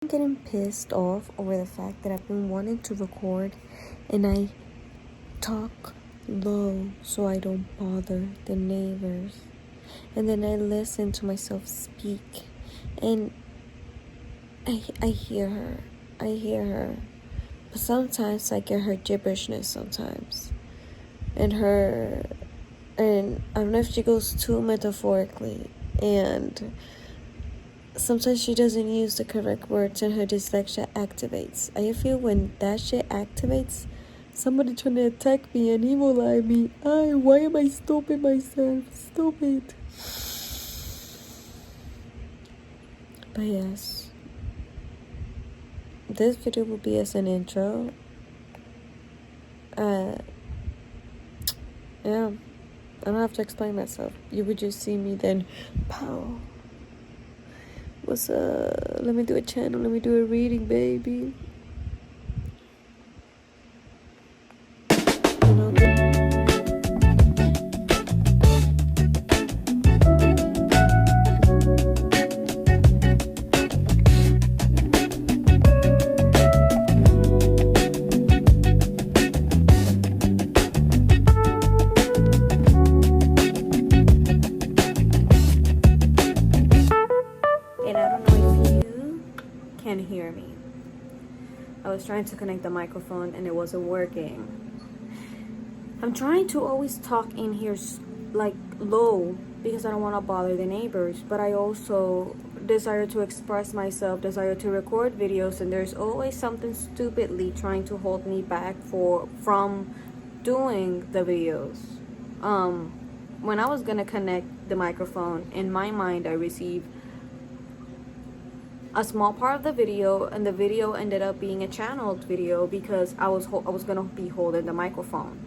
Getting pissed off over the fact that I've been wanting to record and I talk low so I don't bother the neighbors. And then I listen to myself speak and I hear her. But sometimes I get her gibberishness sometimes. And I don't know if she goes too metaphorically, and sometimes she doesn't use the correct words and her dyslexia activates. I feel when that shit activates, somebody trying to attack me and evil-eye me. Why am I stopping myself? Stop it. But yes, this video will be as an intro. Yeah, I don't have to explain myself. You would just see me then, pow. What's up? Let me do a channel. Let me do a reading, baby. You know, and I don't know if you can hear me. I was trying to connect the microphone and it wasn't working. I'm trying to always talk in here like low because I don't want to bother the neighbors, but I also desire to express myself, desire to record videos, and there's always something stupidly trying to hold me back from doing the videos. When I was gonna connect the microphone, in my mind I received a small part of the video, and the video ended up being a channeled video because I was gonna be holding the microphone,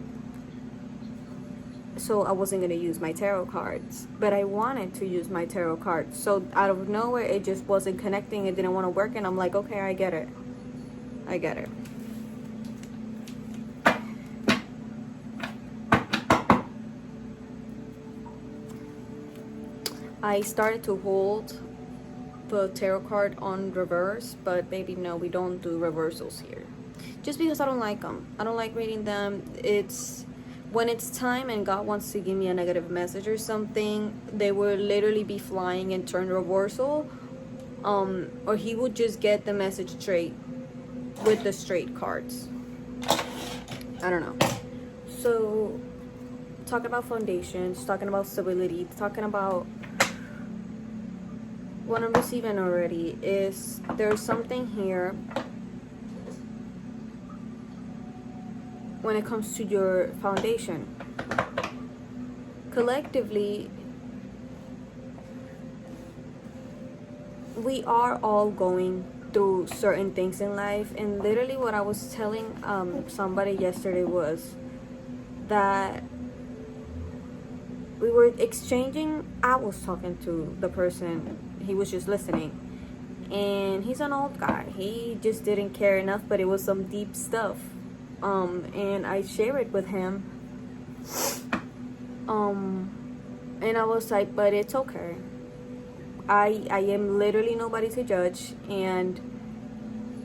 so I wasn't gonna use my tarot cards, but I wanted to use my tarot cards. So out of nowhere, it just wasn't connecting. It didn't want to work, and I'm like, okay, I get it. I started to hold the tarot card on reverse, but baby, no, we don't do reversals here, just because I don't like them. I don't like reading them. It's when it's time and God wants to give me a negative message or something, they will literally be flying and turn reversal, or he would just get the message straight with the straight cards. I don't know. So talking about foundations, talking about stability, talking about what I'm receiving already is there's something here when it comes to your foundation. Collectively, we are all going through certain things in life, and literally what I was telling somebody yesterday was that we were exchanging. I was talking to the person, he was just listening, and he's an old guy. He just didn't care enough, but it was some deep stuff, and I shared it with him, and I was like, but it's okay. I am literally nobody to judge, and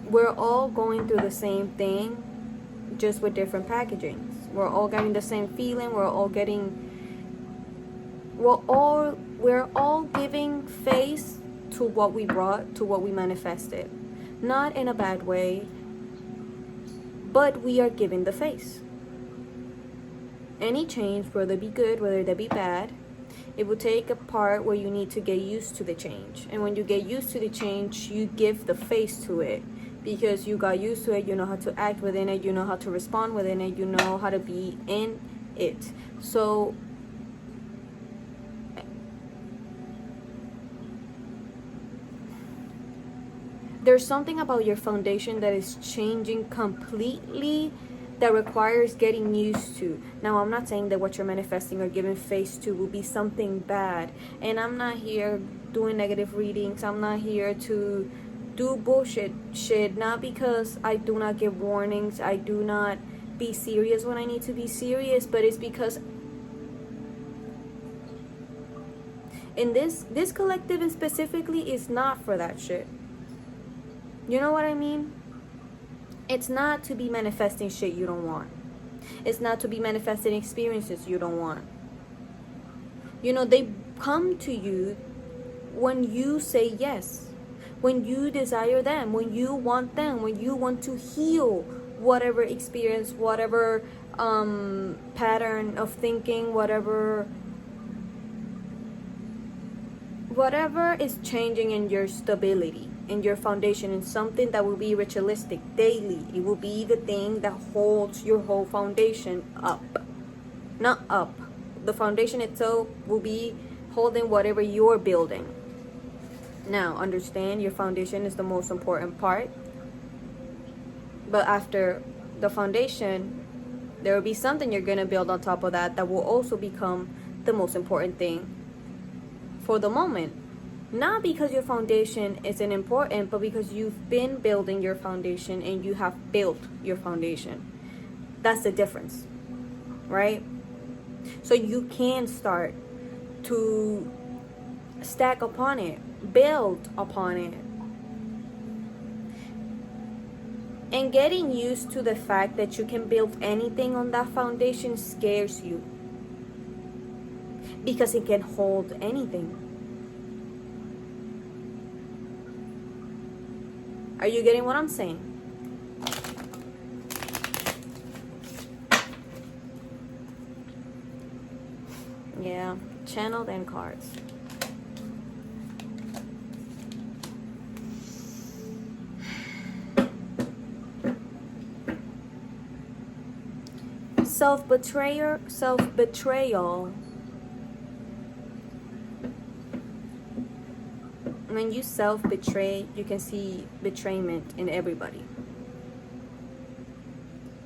we're all going through the same thing, just with different packagings. We're all getting the same feeling. We're all giving face to what we brought, to what we manifested. Not in a bad way, but we are giving the face. Any change, whether it be good, whether it be bad, it will take a part where you need to get used to the change. And when you get used to the change, you give the face to it, because you got used to it. You know how to act within it. You know how to respond within it. You know how to be in it. So there's something about your foundation that is changing completely, that requires getting used to. Now, I'm not saying that what you're manifesting or giving face to will be something bad, and I'm not here doing negative readings. I'm not here to do bullshit shit, not because I do not give warnings. I do not be serious when I need to be serious, but it's because in this collective and specifically is not for that shit. You know what I mean? It's not to be manifesting shit you don't want. It's not to be manifesting experiences you don't want. You know, they come to you when you say yes, when you desire them, when you want them, when you want to heal whatever experience, whatever pattern of thinking, whatever is changing in your stability, in your foundation, in something that will be ritualistic daily. It will be the thing that holds your whole foundation up. Not up. The foundation itself will be holding whatever you're building. Now, understand your foundation is the most important part. But after the foundation, there will be something you're going to build on top of that that will also become the most important thing for the moment. Not because your foundation isn't important, but because you've been building your foundation and you have built your foundation. That's the difference, right? So you can start to stack upon it, build upon it. And getting used to the fact that you can build anything on that foundation scares you. Because it can hold anything. Are you getting what I'm saying? Yeah, channeled and cards. Self-betrayal. When you self-betray, you can see betrayment in everybody.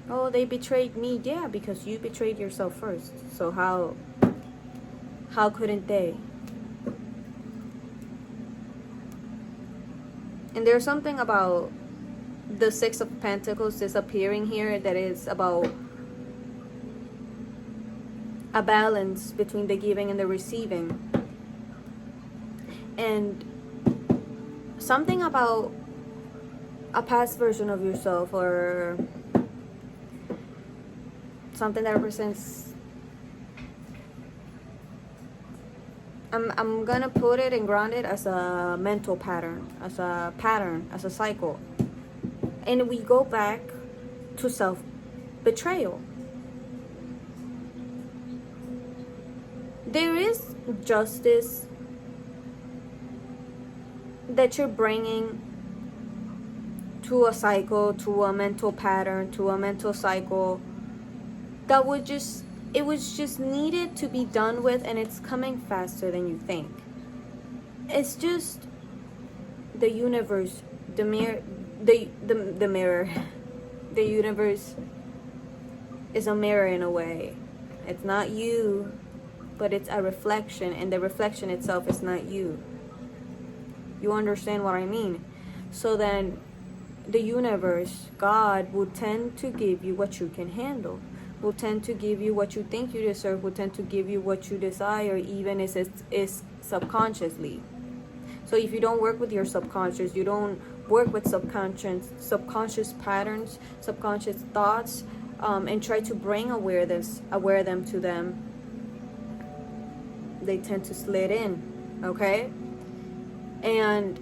Oh, they betrayed me. Yeah, because you betrayed yourself first. So how couldn't they? And there's something about the Six of Pentacles disappearing here that is about a balance between the giving and the receiving. And something about a past version of yourself, or something that represents, I'm gonna put it and ground it as a mental pattern, as a cycle. And we go back to self-betrayal. There is justice that you're bringing to a cycle, to a mental pattern, to a mental cycle that it was just needed to be done with, and it's coming faster than you think. It's just the universe, the mirror, the mirror. The universe is a mirror in a way. It's not you, but it's a reflection, and the reflection itself is not you. You understand what I mean? So then the universe, God, will tend to give you what you can handle, will tend to give you what you think you deserve, will tend to give you what you desire, even if it's subconsciously. So if you don't work with your subconscious, you don't work with subconscious patterns, subconscious thoughts, and try to bring aware them to them, they tend to slid in, okay? And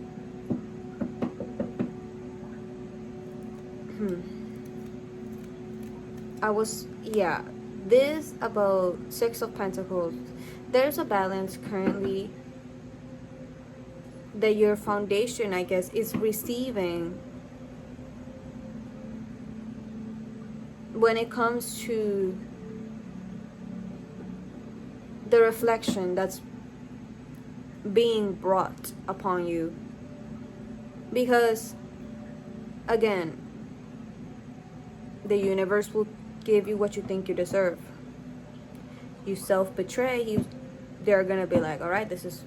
this about Six of Pentacles, there's a balance currently that your foundation, I guess, is receiving when it comes to the reflection that's being brought upon you. Because again, the universe will give you what you think you deserve. You self-betray, they're gonna be like, all right, this is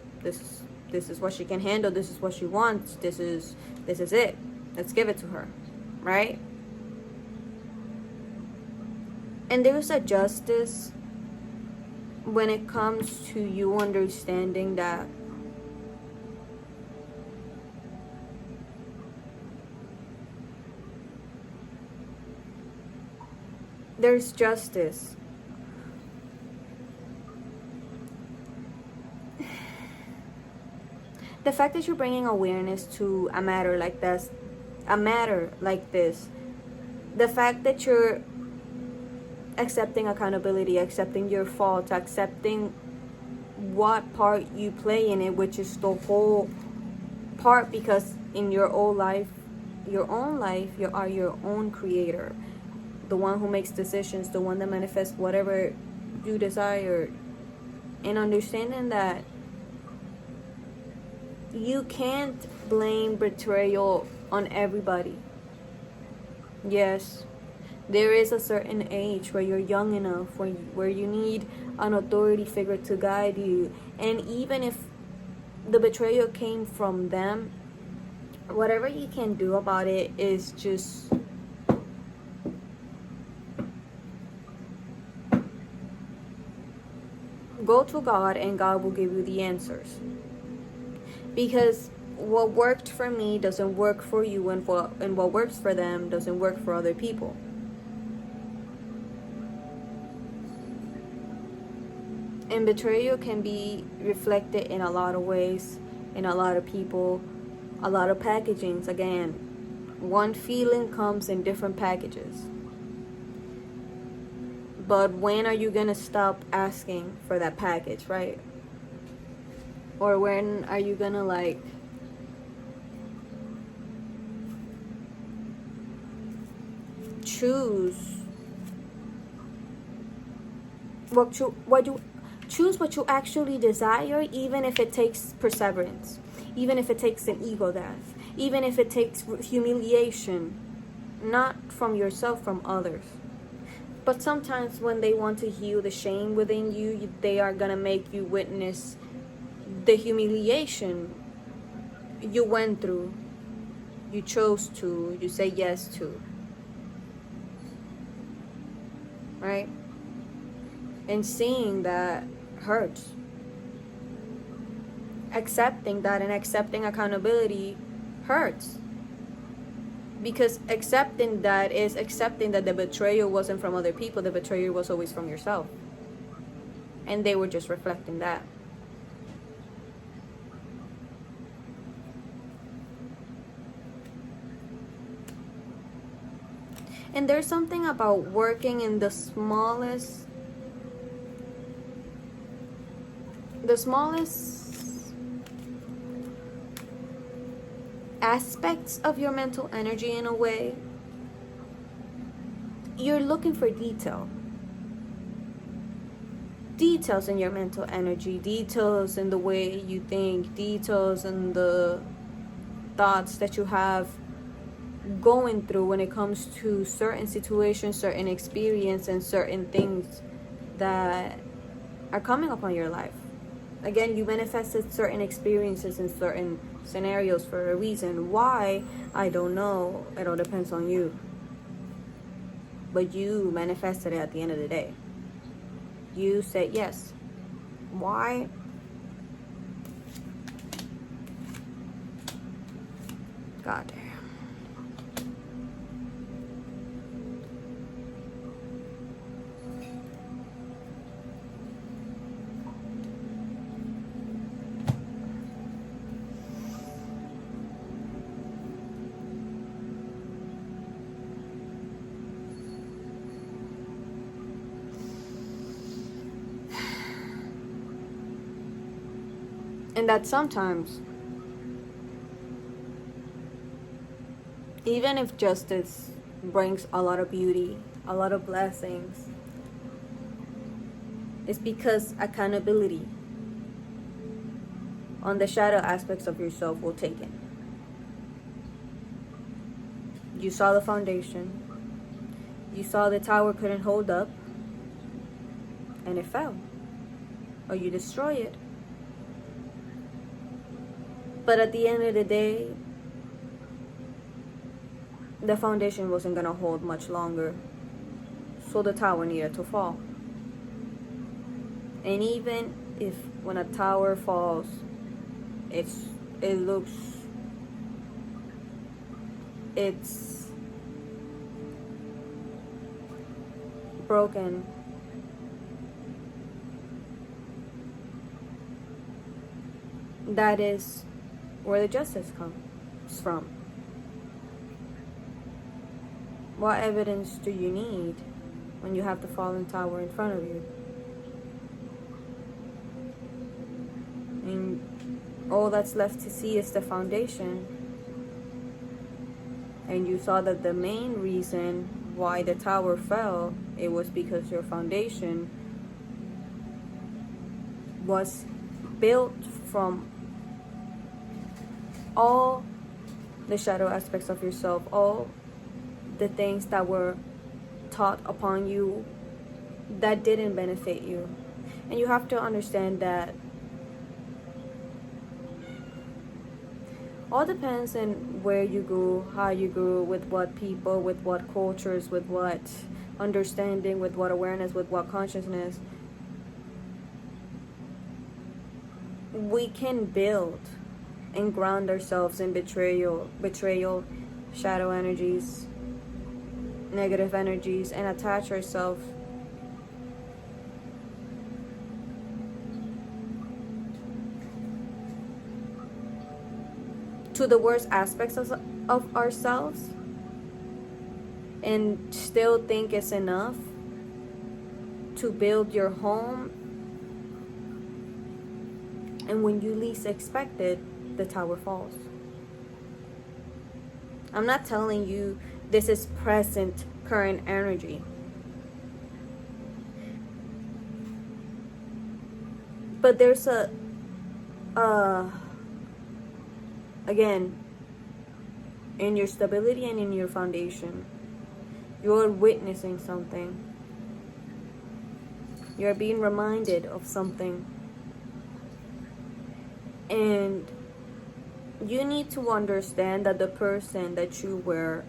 what she can handle, this is what she wants, this is it, let's give it to her, right? And there's a justice when it comes to you understanding that there's justice. The fact that you're bringing awareness to a matter like this, the fact that you're accepting accountability, accepting your faults, accepting what part you play in it, which is the whole part, because in your own life, you are your own creator, the one who makes decisions, the one that manifests whatever you desire, and understanding that you can't blame betrayal on everybody. Yes, there is a certain age where you're young enough, where you need an authority figure to guide you. And even if the betrayal came from them, whatever you can do about it is just go to God, and God will give you the answers. Because what worked for me doesn't work for you, and what works for them doesn't work for other people. And betrayal can be reflected in a lot of ways, in a lot of people, a lot of packagings. Again, one feeling comes in different packages. But when are you gonna stop asking for that package, right? Or when are you gonna choose choose what you actually desire, even if it takes perseverance, even if it takes an ego death, even if it takes humiliation, not from yourself, from others. But sometimes when they want to heal the shame within you, they are gonna make you witness the humiliation you went through, you chose to, you say yes to, right? And seeing that hurts. Accepting that and accepting accountability hurts. Because accepting that is accepting that the betrayal wasn't from other people, the betrayal was always from yourself. And they were just reflecting that. And there's something about working in the smallest aspects of your mental energy. In a way, you're looking for details in your mental energy, details in the way you think, details in the thoughts that you have going through when it comes to certain situations, certain experience, and certain things that are coming upon your life. Again, you manifested certain experiences in certain scenarios for a reason. Why? I don't know. It all depends on you. But you manifested it at the end of the day. You said yes. Why? God damn. And that sometimes, even if justice brings a lot of beauty, a lot of blessings, it's because accountability on the shadow aspects of yourself will take it. You saw the foundation. You saw the tower couldn't hold up, and it fell. Or you destroy it. But at the end of the day, the foundation wasn't going to hold much longer. So the tower needed to fall. And even if when a tower falls, it's broken. That is where the justice comes from. What evidence do you need when you have the fallen tower in front of you? And all that's left to see is the foundation. And you saw that the main reason why the tower fell, it was because your foundation was built from all the shadow aspects of yourself, all the things that were taught upon you that didn't benefit you. And you have to understand that all depends on where you grew, how you grew, with what people, with what cultures, with what understanding, with what awareness, with what consciousness. We can build and ground ourselves in betrayal, shadow energies, negative energies, and attach ourselves to the worst aspects of ourselves and still think it's enough to build your home. And when you least expect it, the tower falls. I'm not telling you this is present, current energy. But there's again, in your stability and in your foundation, you're witnessing something. You're being reminded of something. And you need to understand that the person that you were,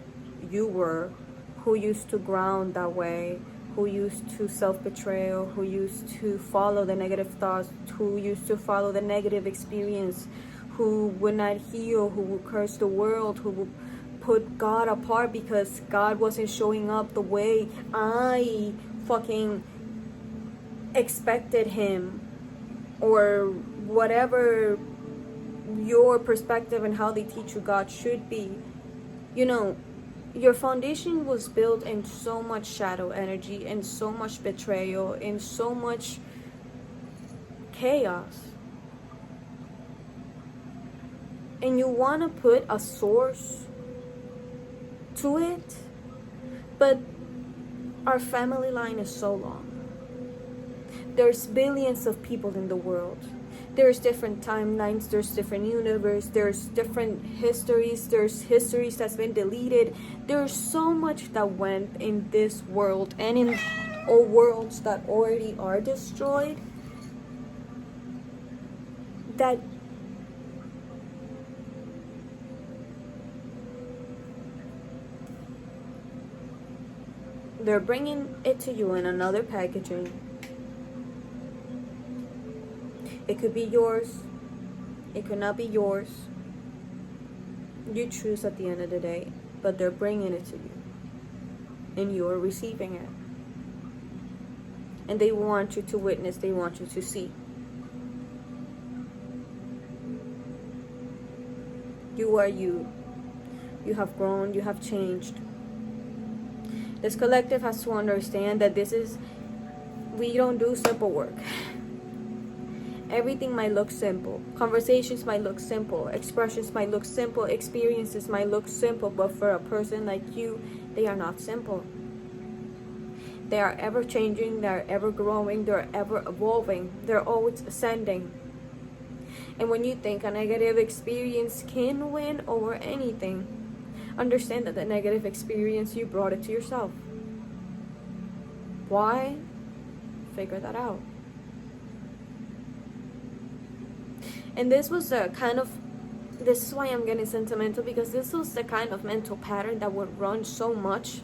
who used to ground that way, who used to self-betrayal, who used to follow the negative thoughts, who used to follow the negative experience, who would not heal, who would curse the world, who would put God apart because God wasn't showing up the way I fucking expected him, or whatever your perspective and how they teach you God should be. You know, your foundation was built in so much shadow energy and so much betrayal and so much chaos. And you want to put a source to it, but our family line is so long. There's billions of people in the world. There's different timelines, there's different universe, there's different histories, there's histories that's been deleted. There's so much that went in this world and in all worlds that already are destroyed, that they're bringing it to you in another packaging. It could be yours. It could not be yours. You choose at the end of the day. But they're bringing it to you. And you're receiving it. And they want you to witness. They want you to see. You are you. You have grown. You have changed. This collective has to understand that we don't do simple work. Everything might look simple. Conversations might look simple. Expressions might look simple. Experiences might look simple. But for a person like you, they are not simple. They are ever changing. They are ever growing. They are ever evolving. They're always ascending. And when you think a negative experience can win over anything, understand that the negative experience, you brought it to yourself. Why? Figure that out. And this was the kind of, this is why I'm getting sentimental, because this was the kind of mental pattern that would run so much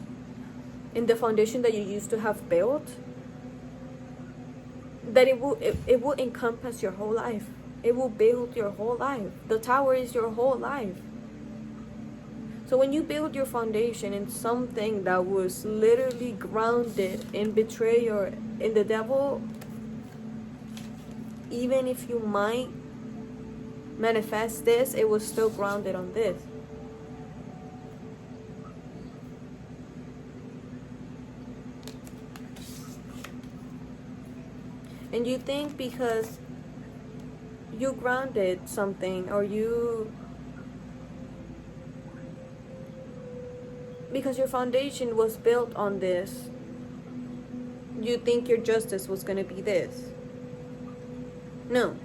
in the foundation that you used to have built, that it will encompass your whole life. It will build your whole life. The tower is your whole life. So when you build your foundation in something that was literally grounded in betrayal, in the devil, even if you might manifest this, it was still grounded on this. And you think because you grounded something, or because your foundation was built on this, you think your justice was going to be this. No.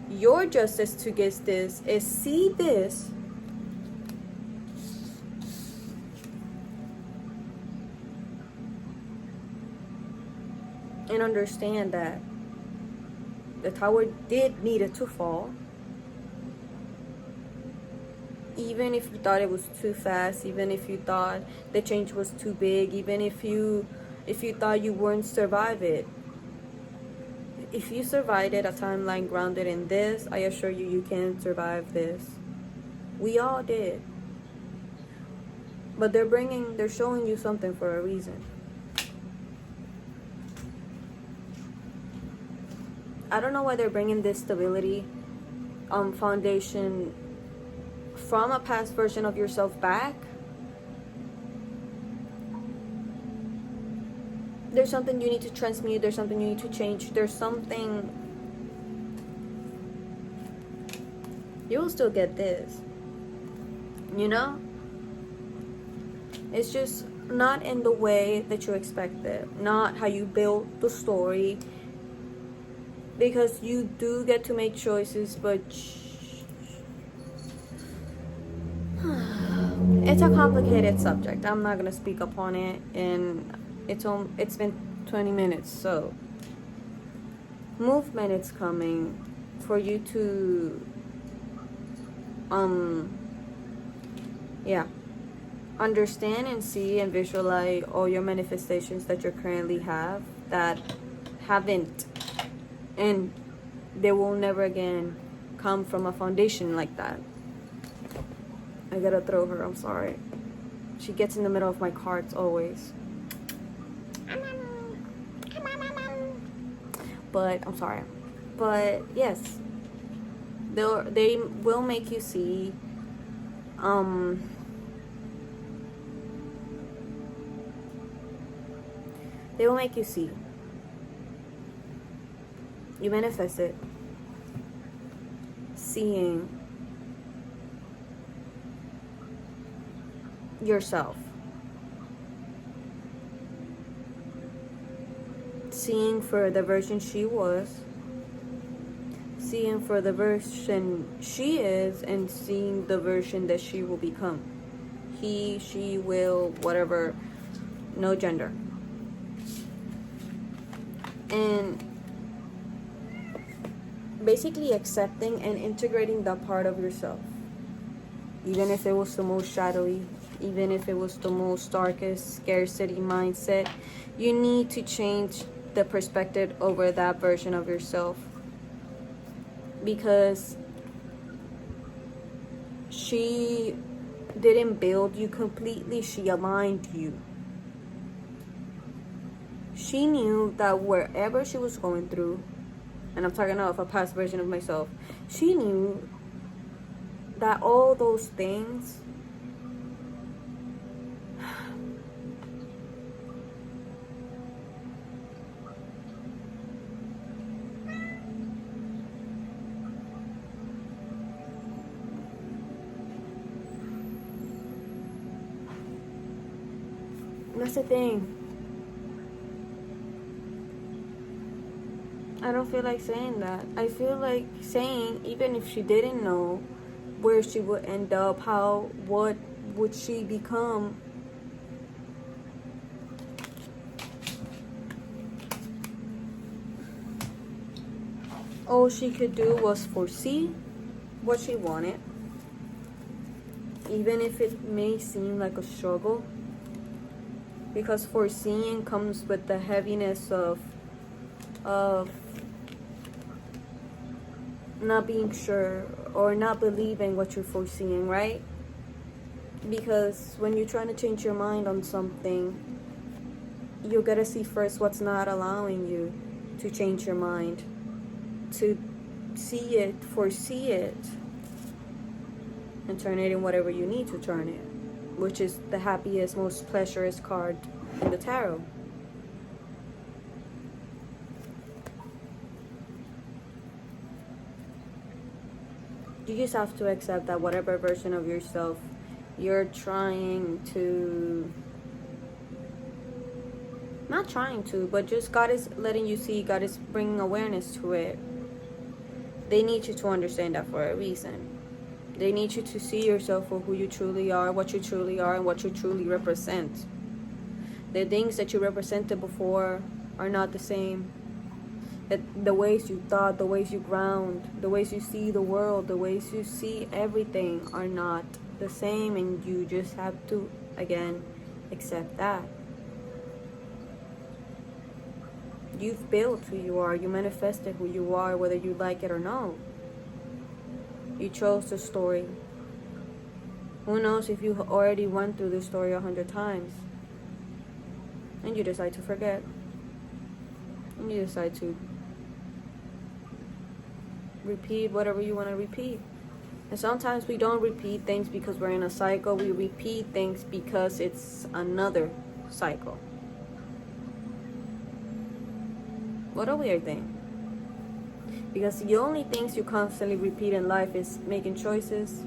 Your justice to get this is see this and understand that the tower did needed to fall. Even if you thought it was too fast, even if you thought the change was too big, even if you thought you wouldn't survive it. If you survived it, a timeline grounded in this, I assure you, you can survive this. We all did. But they're showing you something for a reason. I don't know why they're bringing this stability foundation from a past version of yourself back. There's something you need to transmute. There's something you need to change. There's something. You will still get this. You know? It's just not in the way that you expected. Not how you built the story. Because you do get to make choices, but it's a complicated subject. I'm not gonna speak upon it, and it's been 20 minutes, so movement is coming for you to understand and see and visualize all your manifestations that you currently have that haven't, and they will never again come from a foundation like that. I gotta throw her, I'm sorry. She gets in the middle of my cards always. But I'm sorry. But yes, they will make you see they will make you see. You manifest it. Seeing yourself. Seeing for the version she was. Seeing for the version she is, and seeing the version that she will become. He, she, will, whatever. No gender. And basically accepting and integrating that part of yourself. Even if it was the most shadowy, even if it was the most darkest scarcity mindset, you need to change the perspective over that version of yourself. Because she didn't build you completely, she aligned you. She knew that wherever she was going through, and I'm talking of a past version of myself, she knew that all those things that's the thing. I don't feel like saying that. I feel like saying, even if she didn't know where she would end up, what would she become? All she could do was foresee what she wanted, even if it may seem like a struggle, because foreseeing comes with the heaviness of not being sure or not believing what you're foreseeing, right? Because when you're trying to change your mind on something, you gotta see first what's not allowing you to change your mind, to see it, foresee it, and turn it in whatever you need to turn it, which is the happiest, most pleasurous card in the tarot. You just have to accept that whatever version of yourself you're trying to, not trying to, but just God is letting you see, God is bringing awareness to it. They need you to understand that for a reason. They need you to see yourself for who you truly are, what you truly are, and what you truly represent. The things that you represented before are not the same. That the ways you thought, the ways you ground, the ways you see the world, the ways you see everything are not the same, and you just have to, again, accept that. You've built who you are. You manifested who you are, whether you like it or not. You chose the story. Who knows if you already went through this story 100 times and you decide to forget, and you decide to repeat whatever you want to repeat. And sometimes we don't repeat things because we're in a cycle. We repeat things because it's another cycle. What a weird thing. Because the only things you constantly repeat in life is making choices,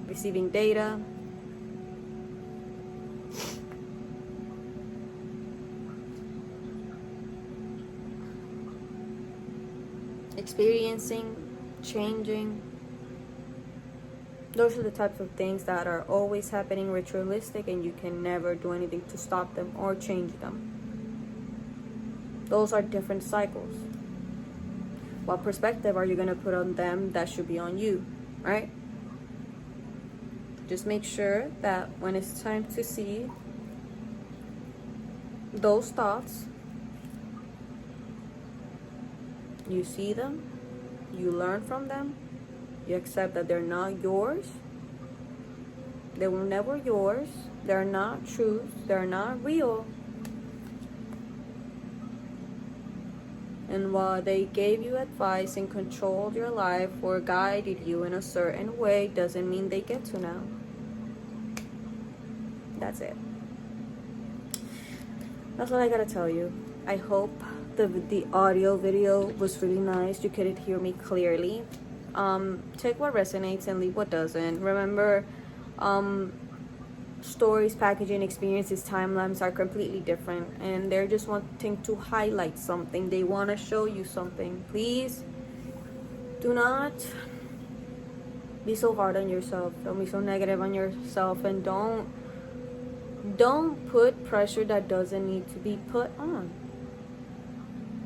receiving data, experiencing, changing. Those are the types of things that are always happening ritualistic, and you can never do anything to stop them or change them. Those are different cycles. What perspective are you going to put on them? That should be on you, right? Just make sure that when it's time to see those thoughts, you see them, you learn from them, you accept that they're not yours, they were never yours, they're not truth, they're not real. And while they gave you advice and controlled your life or guided you in a certain way, doesn't mean they get to now. That's it. That's what I gotta tell you. I hope the audio video was really nice. You could hear me clearly. Take what resonates and leave what doesn't. Remember, stories, packaging, experiences, timelines are completely different, and they're just wanting to highlight something. They want to show you something. Please do not be so hard on yourself. Don't be so negative on yourself, and don't put pressure that doesn't need to be put on.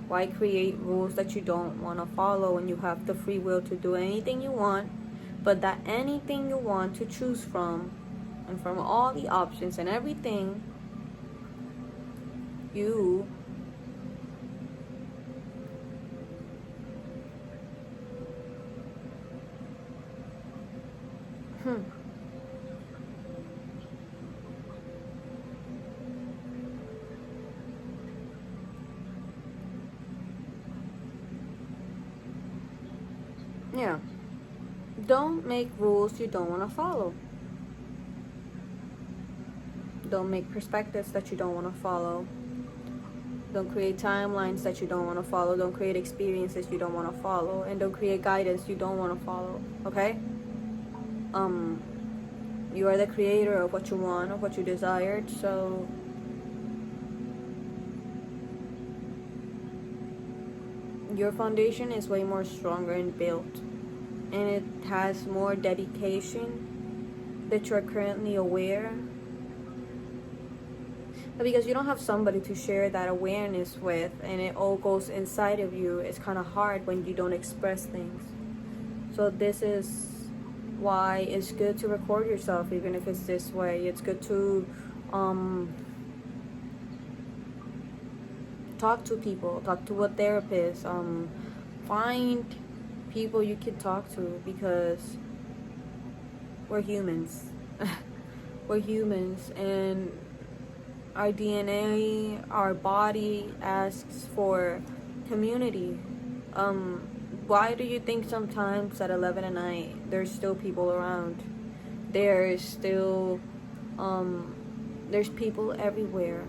Why create rules that you don't want to follow when you have the free will to do anything you want, but that anything you want to choose from, and from all the options and everything, you yeah, don't make rules you don't want to follow. Don't make perspectives that you don't want to follow. Don't create timelines that you don't want to follow. Don't create experiences you don't want to follow. And don't create guidance you don't want to follow. Okay? You are the creator of what you want, of what you desired. So your foundation is way more stronger and built. And it has more dedication that you're currently aware. Because you don't have somebody to share that awareness with, and it all goes inside of you. It's kind of hard when you don't express things. So this is why it's good to record yourself, even if it's this way. It's good to talk to people, talk to a therapist, find people you can talk to, because we're humans. we're humans, and our DNA, our body asks for community. Why do you think sometimes at 11 at night there's still people around? There's still there's people everywhere.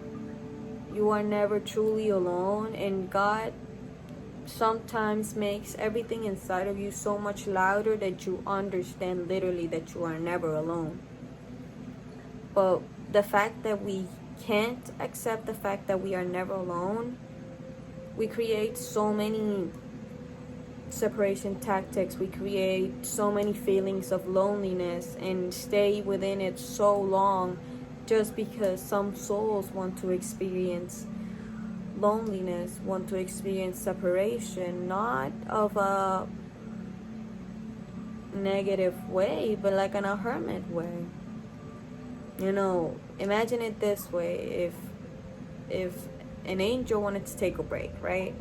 You are never truly alone, and God sometimes makes everything inside of you so much louder that you understand literally that you are never alone. But the fact that we can't accept the fact that we are never alone, we create so many separation tactics, we create so many feelings of loneliness and stay within it so long just because some souls want to experience loneliness, want to experience separation, not of a negative way, but like in a hermit way. You know, imagine it this way: if an angel wanted to take a break, right?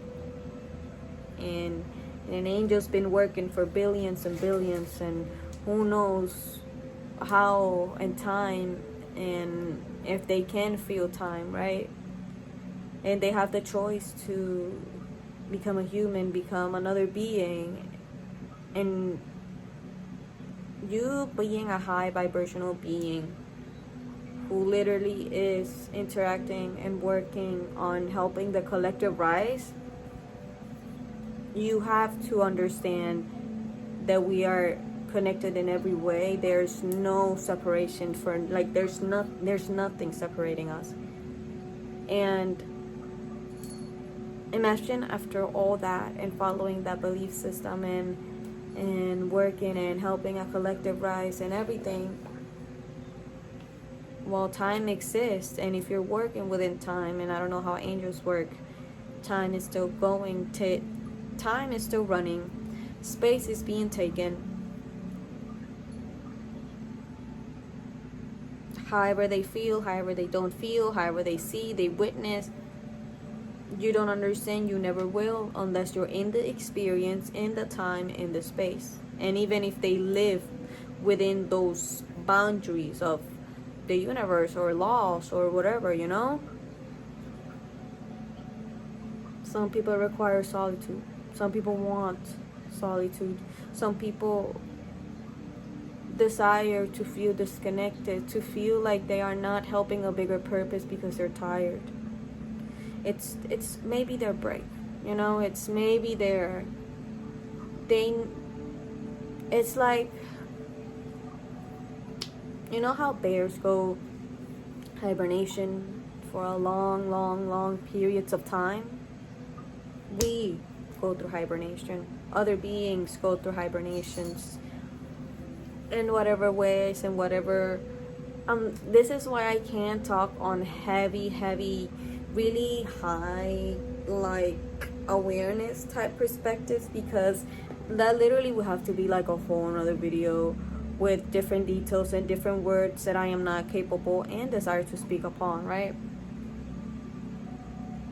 And an angel's been working for billions and billions, and who knows how and time, and if they can feel time, right? And they have the choice to become a human, become another being, and you being a high vibrational being who literally is interacting and working on helping the collective rise, you have to understand that we are connected in every way. There's no separation for, like, there's nothing separating us. And imagine after all that and following that belief system and working and helping a collective rise and everything, while time exists, and if you're working within time, and I don't know how angels work, time is still going to, time is still running, space is being taken. However they feel, however they don't feel, however they see, they witness, you don't understand, you never will, unless you're in the experience, in the time, in the space. And even if they live within those boundaries of the universe or laws or whatever, you know, some people require solitude, some people want solitude, some people desire to feel disconnected, to feel like they are not helping a bigger purpose because they're tired. It's maybe their break, you know, it's maybe it's like, you know how bears go hibernation for a long periods of time? We go through hibernation. Other beings go through hibernations in whatever ways and whatever. This is why I can't talk on heavy, really high, like, awareness type perspectives, because that literally would have to be like a whole another video with different details and different words that I am not capable and desire to speak upon, right?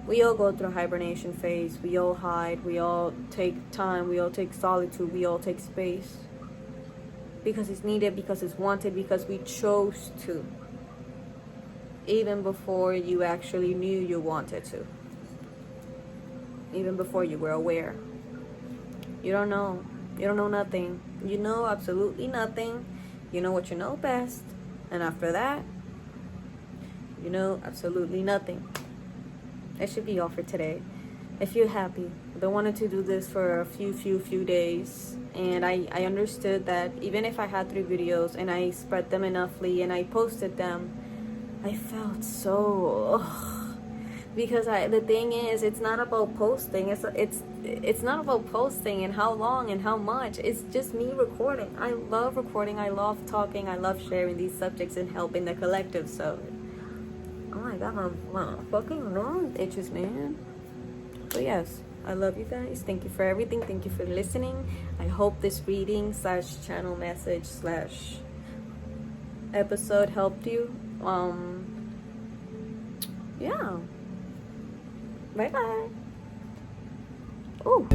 We all go through a hibernation phase. We all hide. We all take time. We all take solitude. We all take space. Because it's needed, because it's wanted, because we chose to. Even before you actually knew you wanted to. Even before you were aware. You don't know. You don't know nothing. You know absolutely nothing. You know what you know best. And after that, you know absolutely nothing. That should be all for today. If you're happy, I wanted to do this for a few days, and I understood that even if I had 3 videos and I spread them enoughly and I posted them, I felt so because the thing is, it's not about posting. It's not about posting and how long and how much. It's just me recording. I love recording. I love talking. I love sharing these subjects and helping the collective. So, oh my god, my fucking nose itches, man. So yes, I love you guys. Thank you for everything. Thank you for listening. I hope this reading / channel message / episode helped you. Yeah. Bye bye. Ooh.